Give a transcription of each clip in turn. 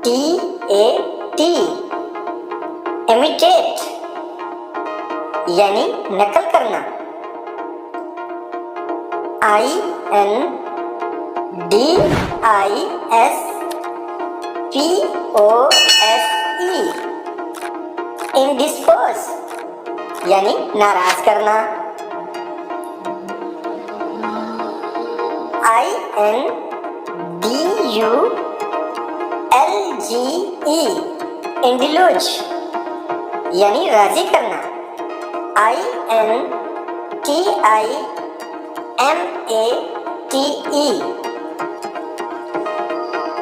IMITAT imitate यानी नकल करना। INDISPOSE इंडिस्पोज यानी नाराज करना। INDULGE इंडिलूज यानी राजी करना। INTIMATE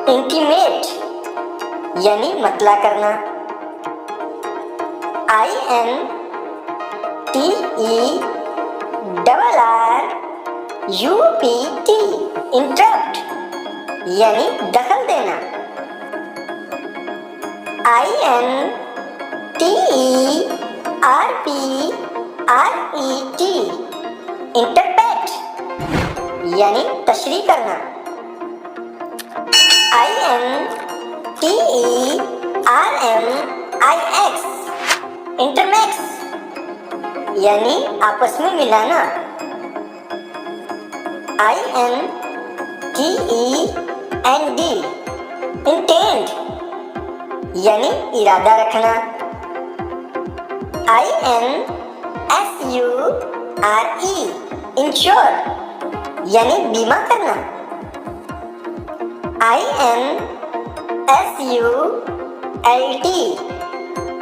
इंटीमेट यानी मतला करना। INTERRUPT इंटरप्ट यानी दखल देना। INTERPRET इंटरपेट यानी तशरीह करना। INTERMIX इंटरमैक्स यानी आपस में मिलाना। INTEND इंटेंड यानी इरादा रखना। INSURE इंश्योर यानी बीमा करना। INSULT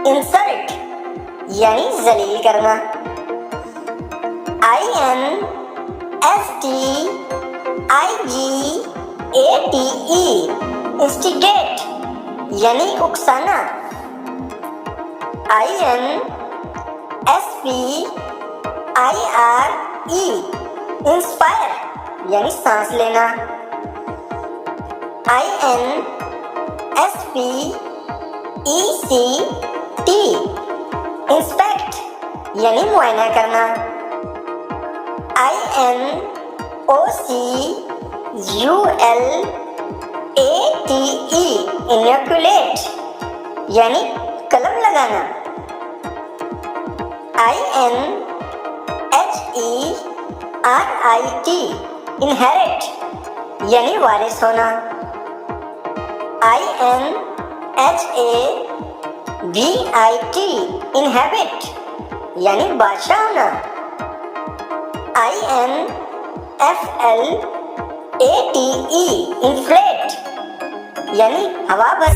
इंसल्ट यानी जलील करना। INSTIGATE इंस्टिगेट यानी उकसाना। INSPIRE इंस्पायर यानी सांस लेना। INSPECT इंस्पेक्ट यानी मुआयना करना। INOCULATE इनोकुलेट यानी कलम लगाना। INHERIT इनहेरिट यानी वारिस होना। INHABIT इनहैबिट यानी बादशाह होना। INFLATE इन्फ्लेट यानी हवा भर